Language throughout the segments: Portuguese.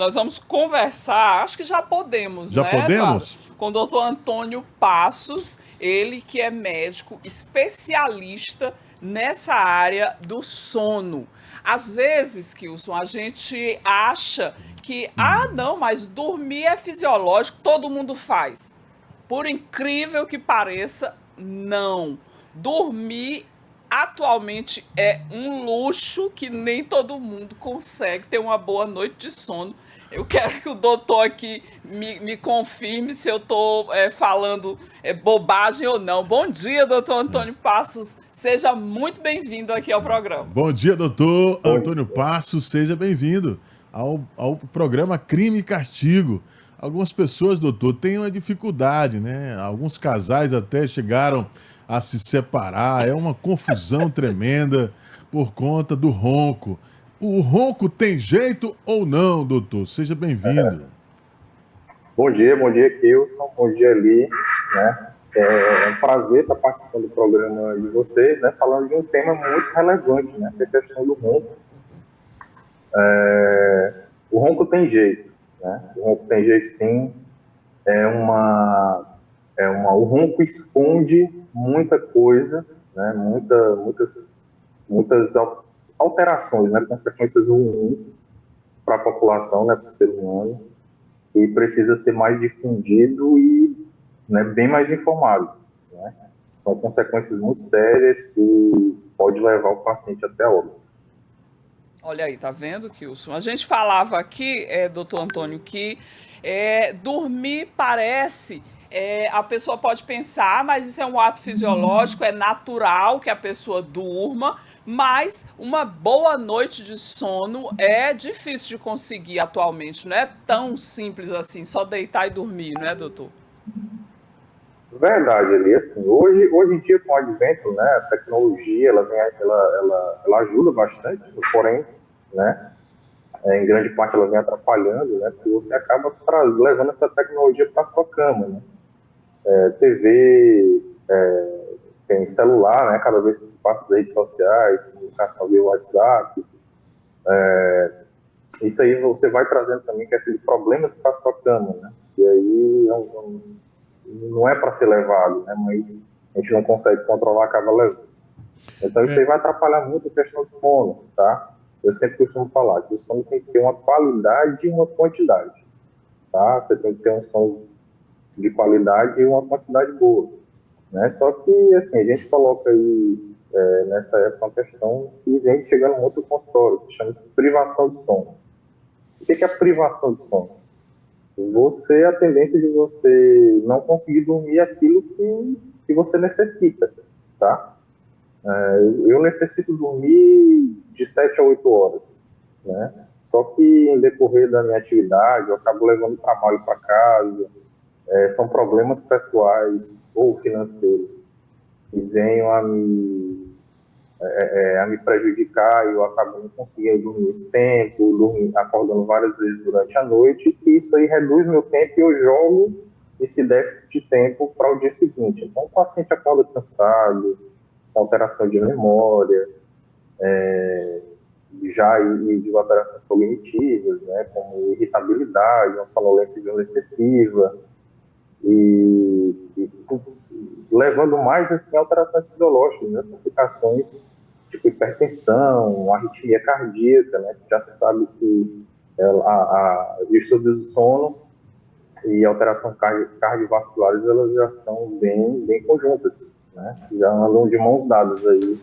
Nós vamos conversar, acho que já podemos, Já né, Eduardo? podemos? Com o doutor Antônio Passos, ele que é médico especialista nessa área do sono. Às vezes, Kilson, a gente acha que, não, mas dormir é fisiológico, todo mundo faz. Por incrível que pareça, não. Dormir atualmente é um luxo que nem todo mundo consegue ter uma boa noite de sono. Eu quero que o doutor aqui me confirme se eu estou falando bobagem ou não. Bom dia, doutor Antônio Passos. Seja muito bem-vindo aqui ao programa. Bom dia, doutor Bom Antônio dia. Passos. Seja bem-vindo ao programa Crime e Castigo. Algumas pessoas, doutor, têm uma dificuldade, né? Alguns casais até chegaram a se separar. É uma confusão tremenda por conta do ronco. O ronco tem jeito ou não, doutor? Seja bem-vindo. Bom dia, Kilson. Bom dia, Eli. Né? É um prazer estar participando do programa de vocês, né? Falando de um tema muito relevante, né? Que é a questão do ronco. O ronco tem jeito, né? O ronco tem jeito, sim. O ronco esconde muita coisa, né? Muitas alterações, né? Consequências ruins para a população, né? Para o ser humano. E precisa ser mais difundido e, né, bem mais informado. Né? São consequências muito sérias que pode levar o paciente até a óbito. Olha aí, tá vendo, Kilson? A gente falava aqui, doutor Antônio, que dormir parece. A pessoa pode pensar, mas isso é um ato fisiológico, é natural que a pessoa durma, mas uma boa noite de sono é difícil de conseguir atualmente. Não é tão simples assim, só deitar e dormir, não é, doutor? Verdade, ali, assim, hoje em dia, com o advento, né, a tecnologia, ela ajuda bastante, porém, né, em grande parte ela vem atrapalhando, né, porque você acaba levando essa tecnologia para sua cama, né, TV, tem celular, né, cada vez que você passa as redes sociais, comunicação via WhatsApp, isso aí você vai trazendo também questão de problemas para a sua cama, né, e aí não é para ser levado, né, mas a gente não consegue controlar, acaba levando. Então isso aí vai atrapalhar muito a questão do sono, tá? Eu sempre costumo falar que o sono tem que ter uma qualidade e uma quantidade, tá? Você tem que ter um sono de qualidade e uma quantidade boa, né? Só que, assim, a gente coloca aí, nessa época, uma questão que vem chegando muito no consultório, que chama-se privação de sono. O que é a privação de sono? A tendência de você não conseguir dormir aquilo que você necessita, tá? Eu necessito dormir de 7 a 8 horas, né? Só que em decorrer da minha atividade, eu acabo levando trabalho para casa, são problemas pessoais ou financeiros que venham a me prejudicar e eu acabo não conseguindo dormir esse tempo, acordando várias vezes durante a noite, e isso aí reduz meu tempo e eu jogo esse déficit de tempo para o dia seguinte. Então, o paciente acorda cansado, com alteração de memória, e de alterações cognitivas, né, como irritabilidade, uma sonolência excessiva, e levando mais assim, alterações fisiológicas, né, complicações tipo hipertensão, arritmia cardíaca, né, que já se sabe que a distúrbios do sono e alterações cardiovasculares elas já são bem conjuntas, né, já andam de mãos dadas aí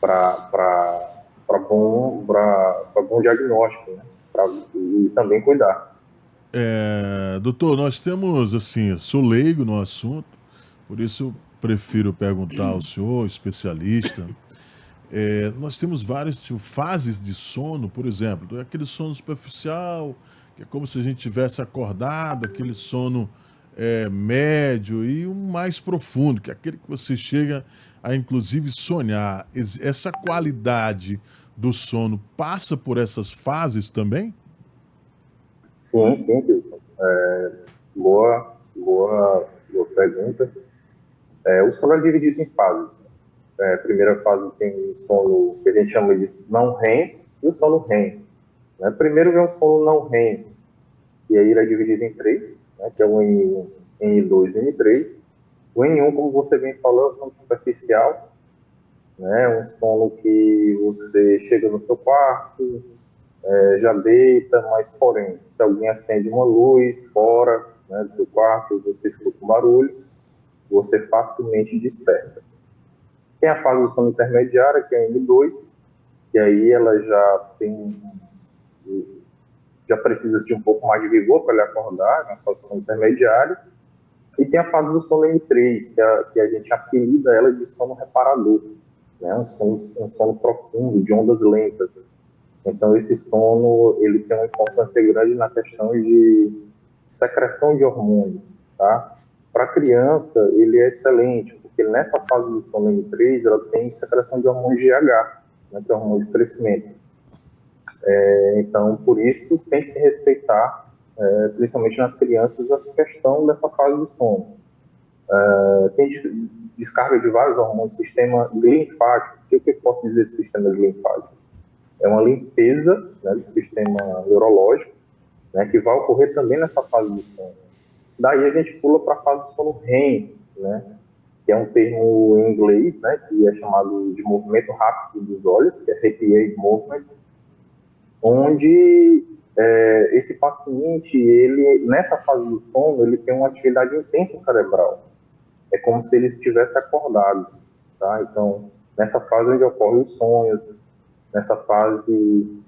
para bom diagnóstico, né, e também cuidar. Doutor, nós temos, assim, sou leigo no assunto, por isso eu prefiro perguntar ao senhor, especialista. Nós temos várias fases de sono, por exemplo, aquele sono superficial, que é como se a gente tivesse acordado, aquele sono médio e o mais profundo, que é aquele que você chega a inclusive sonhar. Essa qualidade do sono passa por essas fases também? Sim, sim, Wilson. Boa pergunta. O sono é dividido em fases. A primeira fase tem o sono que a gente chama de não REM e o sono REM. né? Primeiro vem o sono não REM, e aí ele é dividido em três, né? Que é o N1, N2 e N3. O N1, como você bem falou, é o sono superficial, né? Um sono que você chega no seu quarto, já deita, mas porém, se alguém acende uma luz fora, né, do seu quarto, você escuta um barulho, você facilmente desperta. Tem a fase do sono intermediária, que é a M2, e aí ela já precisa de um pouco mais de vigor para ele acordar, na fase do sono intermediário. E tem a fase do sono M3, que a gente apelida ela de sono reparador, né? Um sono profundo, de ondas lentas. Então, esse sono, ele tem uma importância grande na questão de secreção de hormônios, tá? Para a criança, ele é excelente, porque nessa fase do sono M3, ela tem secreção de hormônio GH, né, que é o hormônio de crescimento. Então, por isso, tem que se respeitar, principalmente nas crianças, essa questão dessa fase do sono. Tem descarga de vários hormônios, sistema linfático. O que eu posso dizer do sistema linfático? É uma limpeza, né, do sistema neurológico, né, que vai ocorrer também nessa fase do sono. Daí a gente pula para a fase do sono REM, né, que é um termo em inglês, né, que é chamado de movimento rápido dos olhos, que é rapid eye movement, onde esse paciente, ele, nessa fase do sono, ele tem uma atividade intensa cerebral. É como se ele estivesse acordado, tá? Então, nessa fase onde ocorrem os sonhos, nessa fase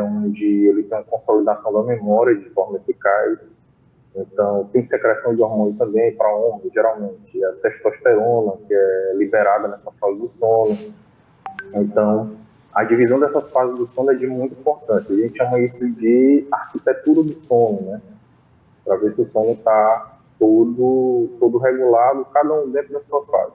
onde ele tem uma consolidação da memória de forma eficaz. Então, tem secreção de hormônio também para homem, geralmente. A testosterona, que é liberada nessa fase do sono. Então, a divisão dessas fases do sono é de muita importância. A gente chama isso de arquitetura do sono, né? Para ver se o sono está todo regulado, cada um dentro da sua fase.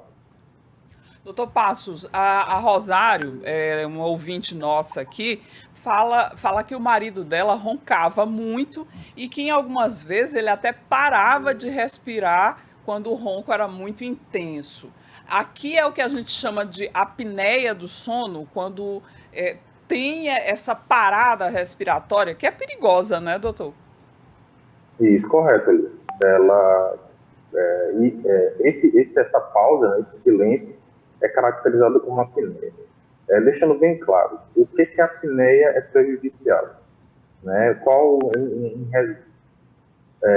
Doutor Passos, a Rosário, uma ouvinte nossa aqui, fala que o marido dela roncava muito e que em algumas vezes ele até parava de respirar quando o ronco era muito intenso. Aqui é o que a gente chama de apneia do sono, quando tem essa parada respiratória, que é perigosa, né, doutor? Isso, correto, ali. Essa pausa, né, esse silêncio, é caracterizado como apneia. Deixando bem claro, o que a apneia é prejudicial? Né?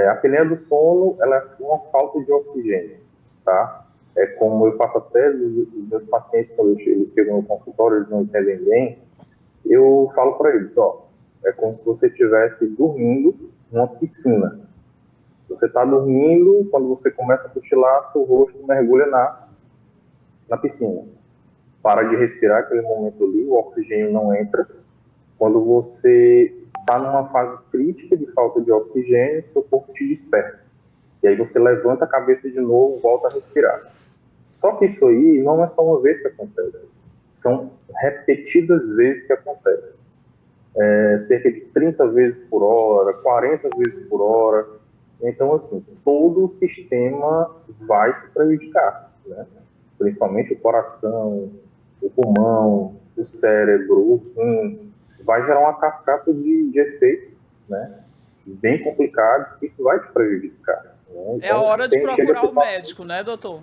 A apneia do sono, ela é uma falta de oxigênio, tá? É como eu faço até os meus pacientes, quando eles chegam no consultório, eles não entendem bem, eu falo para eles, é como se você estivesse dormindo numa piscina. Você está dormindo, quando você começa a cochilar, seu rosto mergulha na piscina. Para de respirar aquele momento ali, o oxigênio não entra. Quando você está numa fase crítica de falta de oxigênio, seu corpo te desperta. E aí você levanta a cabeça de novo, volta a respirar. Só que isso aí não é só uma vez que acontece. São repetidas vezes que acontece. Cerca de 30 vezes por hora, 40 vezes por hora. Então, assim, todo o sistema vai se prejudicar, né? Principalmente o coração, o pulmão, o cérebro, o rim. Vai gerar uma cascata de efeitos, né? Bem complicados, que isso vai te prejudicar. Né? É a Então, hora de procurar o médico, né, doutor?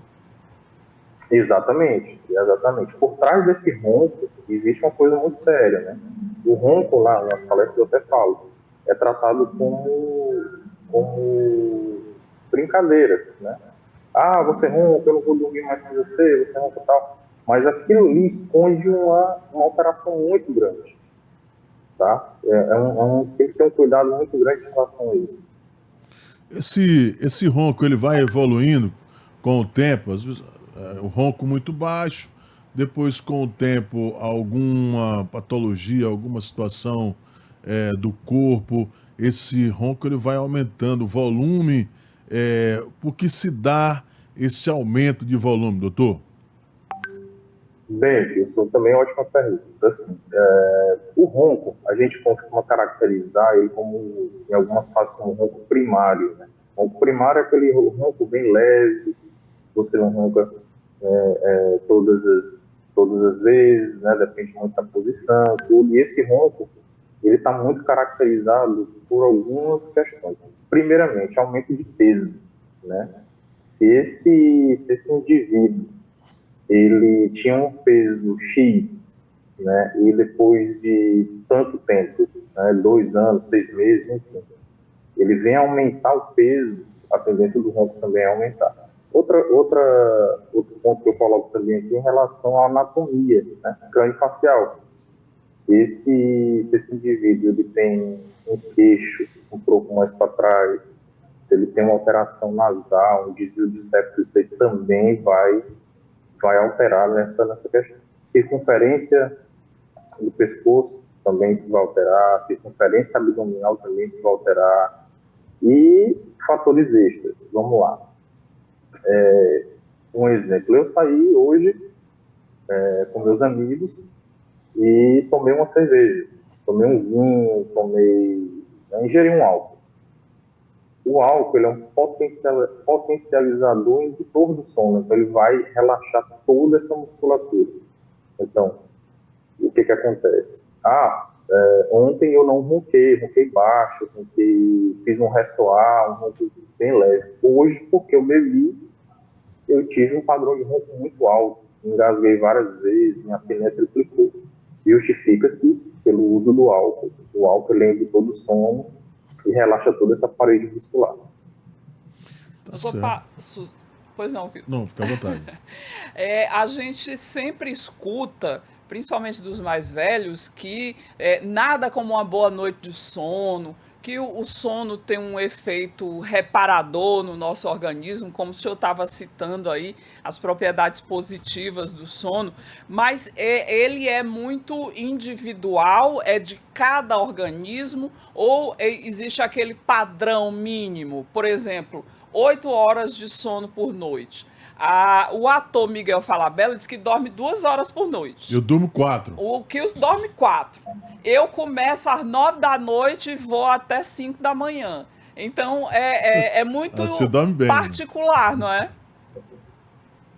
Exatamente, exatamente. Por trás desse ronco, existe uma coisa muito séria, né? O ronco, lá nas palestras eu até falo, é tratado como brincadeira, né? Ah, você ronca, eu não vou dormir mais com você ronca e tal. Mas aquilo ali esconde uma alteração muito grande, tá? Tem que ter um cuidado muito grande em relação a isso. Esse ronco ele vai evoluindo com o tempo, às vezes o ronco muito baixo, depois com o tempo alguma patologia, alguma situação do corpo, esse ronco ele vai aumentando o volume. Por que se dá esse aumento de volume, doutor? Bem, isso também é uma ótima pergunta. Assim, o ronco, a gente costuma caracterizar ele como, em algumas fases, como ronco primário. Né? O ronco primário é aquele ronco bem leve, você não ronca todas as vezes, né? Depende muito da posição, tudo. E esse ronco, ele está muito caracterizado por algumas questões. Primeiramente, aumento de peso, né? Se esse indivíduo ele tinha um peso X, né, e depois de tanto tempo, né, 2 anos, 6 meses, enfim, ele vem aumentar o peso, a tendência do ronco também é aumentar. Outro ponto que eu coloco também aqui em relação à anatomia, né, crânio-facial. Se esse indivíduo ele tem um queixo um pouco mais para trás, se ele tem uma alteração nasal, um desvio de septo, isso aí também vai alterar nessa questão. Circunferência do pescoço também se vai alterar, circunferência abdominal também se vai alterar, e fatores extras. Vamos lá. Um exemplo, eu saí hoje com meus amigos e tomei uma cerveja, tomei um vinho, ingeri um álcool. O álcool ele é um potencializador indutor do sono, então ele vai relaxar toda essa musculatura. Então, o que acontece? Ontem eu não ronquei baixo, fiz um ressoar, um ronco bem leve. Hoje, porque eu bebi, eu tive um padrão de ronco muito alto, engasguei várias vezes, minha apneia triplicou. Justifica-se pelo uso do álcool. O álcool ele indutor do sono e relaxa toda essa parede muscular. Pois não, Não, fica à vontade. A gente sempre escuta, principalmente dos mais velhos, que nada como uma boa noite de sono, que o sono tem um efeito reparador no nosso organismo, como o senhor estava citando aí, as propriedades positivas do sono, mas ele é muito individual, é de cada organismo, ou existe aquele padrão mínimo? Por exemplo, 8 horas de sono por noite. O ator Miguel Falabella diz que dorme 2 horas por noite. Eu durmo 4. O Kills dorme 4. Eu começo às 9 da noite e vou até 5 da manhã. Então, é muito Você dorme bem, particular, não é?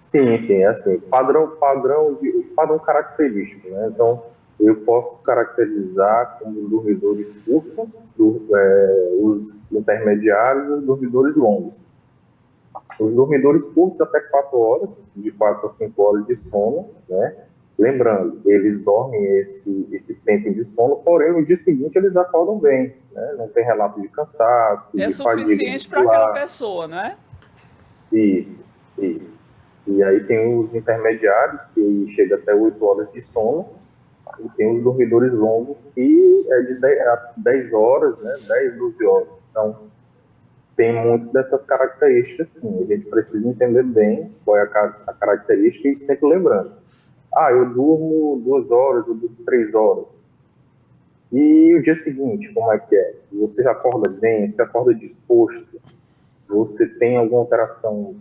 Sim, é assim, padrão característico, né? Então, eu posso caracterizar como dormidores curtos, os intermediários e os dormidores longos. Os dormidores curtos até 4 horas, de 4 a 5 horas de sono, né? Lembrando, eles dormem esse tempo de sono, porém no dia seguinte eles acordam bem, né? Não tem relato de cansaço, É de suficiente para aquela pessoa, não é? Isso. E aí tem os intermediários, que chega até 8 horas de sono, e tem os dormidores longos, que é de 10 horas, né? 10, 12 horas. Então, tem muito dessas características, sim. A gente precisa entender bem qual é a característica e sempre lembrando. Eu durmo 2 horas, eu durmo 3 horas. E o dia seguinte, como é que é? Você já acorda bem, você acorda disposto, você tem alguma alteração,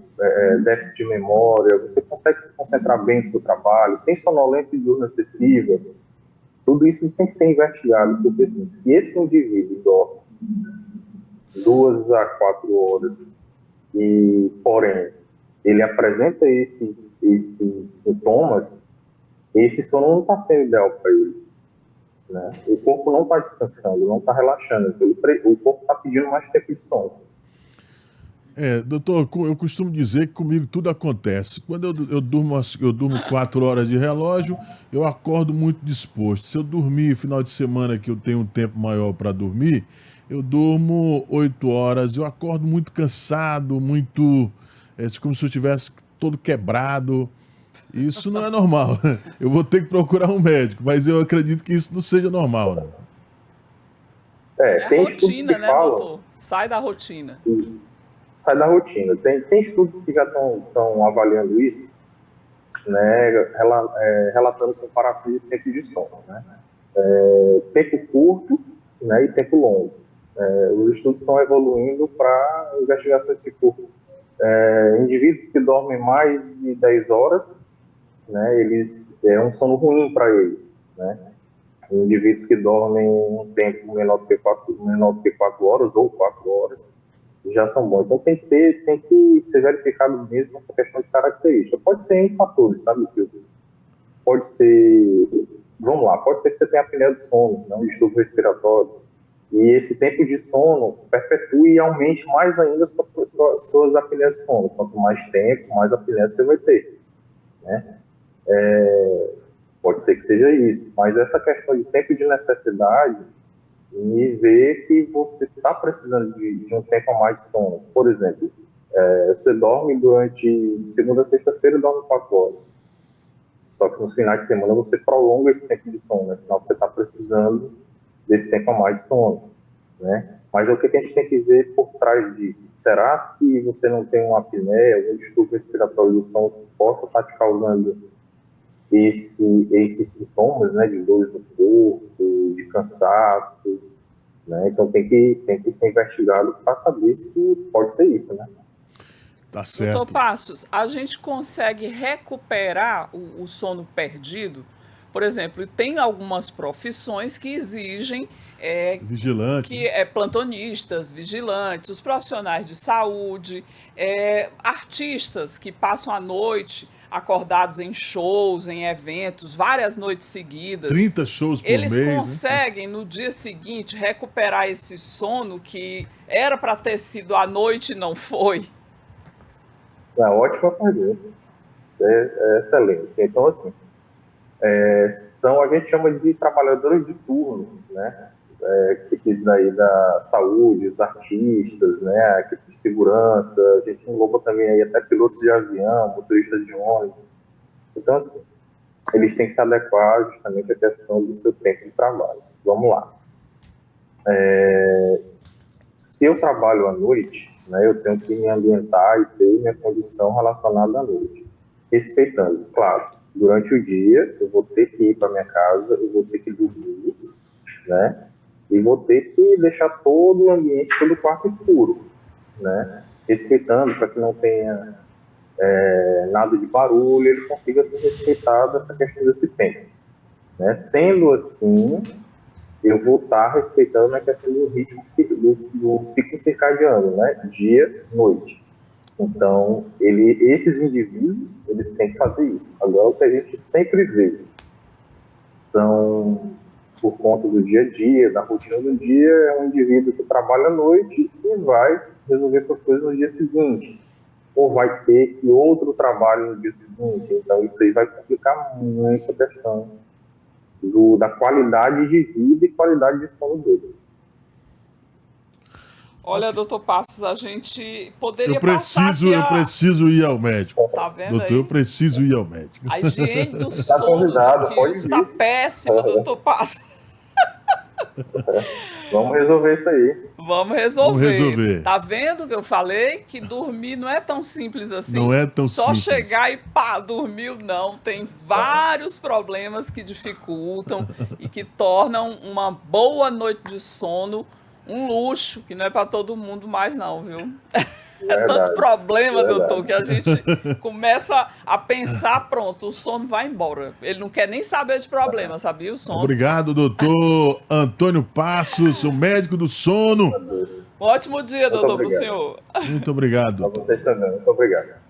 déficit de memória, você consegue se concentrar bem no seu trabalho, tem sonolência diurna excessiva, tudo isso tem que ser investigado, porque assim, se esse indivíduo dorme 2 a 4 horas, e porém ele apresenta esses sintomas, esse sono não está sendo ideal para ele, né? O corpo não está descansando, não está relaxando, então o corpo está pedindo mais tempo de sono. Doutor, eu costumo dizer que comigo tudo acontece. Quando eu durmo 4 horas de relógio, eu acordo muito disposto. Se eu dormir final de semana, que eu tenho um tempo maior para dormir, eu durmo 8 horas, eu acordo muito cansado, como se eu estivesse todo quebrado. Isso não é normal. Eu vou ter que procurar um médico, mas eu acredito que isso não seja normal, né? Tem rotina, né, doutor? Sai da rotina. Sai da rotina. Tem estudos que já estão avaliando isso, né, relatando comparações de tempo de sono, né? Tempo curto, né, e tempo longo. Os estudos estão evoluindo para investigações tipo indivíduos que dormem mais de 10 horas, né, é um sono ruim para eles, né? Indivíduos que dormem um tempo menor do que 4 horas ou 4 horas já são bons. Então tem que ser verificado mesmo essa questão de característica. Pode ser em fatores, sabe? Pode ser vamos lá, pode ser que você tenha apneia do sono, não distúrbio respiratório, e esse tempo de sono perpetue e aumente mais ainda as suas apneias de sono. Quanto mais tempo, mais apneia você vai ter, né? Pode ser que seja isso, mas essa questão de tempo de necessidade me vê que você está precisando de um tempo a mais de sono. Por exemplo, você dorme durante segunda a sexta-feira, dorme 4 horas. Só que nos finais de semana você prolonga esse tempo de sono, né? Senão você está precisando desse tempo a mais de sono, né? Mas o que a gente tem que ver por trás disso? Será se você não tem uma apneia, algum distúrbio respiratório do sono que possa estar te causando esses sintomas, né, de dores no corpo, de cansaço, né? Então tem que ser investigado para saber se pode ser isso, né? Tá certo. Doutor Passos, a gente consegue recuperar o sono perdido? Por exemplo, tem algumas profissões que exigem Vigilante. que plantonistas, vigilantes, os profissionais de saúde, artistas que passam a noite acordados em shows, em eventos, várias noites seguidas. 30 shows por Eles mês, conseguem, no dia seguinte, recuperar esse sono que era para ter sido à noite e não foi? É uma ótima pergunta. É excelente. Então, assim, a gente chama de trabalhadores de turno, né? Equipes daí da saúde, os artistas, né? A equipe de segurança, a gente engloba também aí até pilotos de avião, motoristas de ônibus. Então, assim, eles têm que se adequar justamente à questão do seu tempo de trabalho. Vamos lá. Se eu trabalho à noite, né, eu tenho que me ambientar e ter minha condição relacionada à noite, respeitando, claro, durante o dia eu vou ter que ir para minha casa, eu vou ter que dormir, né, e vou ter que deixar todo o ambiente, todo o quarto escuro, né, respeitando para que não tenha nada de barulho, ele consiga se respeitar dessa questão desse tempo, né. Sendo assim, eu vou estar respeitando a questão do ritmo do ciclo circadiano, né? Dia, noite. Então, esses indivíduos, eles têm que fazer isso. Agora, o que a gente sempre vê são, por conta do dia a dia, da rotina do dia, é um indivíduo que trabalha à noite e vai resolver suas coisas no dia seguinte. Ou vai ter outro trabalho no dia seguinte. Então, isso aí vai complicar muito a questão da qualidade de vida e qualidade de sono dele. Olha, doutor Passos, a gente poderia Eu preciso ir ao médico. Tá vendo doutor, aí? eu preciso ir ao médico. A higiene do Tá sono convidado, do pode Kilson vir. está péssima, doutor Passos. Vamos resolver isso aí. Vamos resolver. Vamos resolver. Tá vendo que eu falei? Que dormir não é tão simples assim. Não é tão Só simples. chegar e pá, dormiu, não. Tem vários problemas que dificultam e que tornam uma boa noite de sono um luxo, que não é para todo mundo mais não, viu? É tanto problema, doutor, que a gente começa a pensar, pronto, o sono vai embora. Ele não quer nem saber de problema, sabia? O sono. Obrigado, doutor Antônio Passos, o médico do sono. Um ótimo dia, doutor, para o senhor. Muito obrigado, doutor. Para vocês também. Muito obrigado.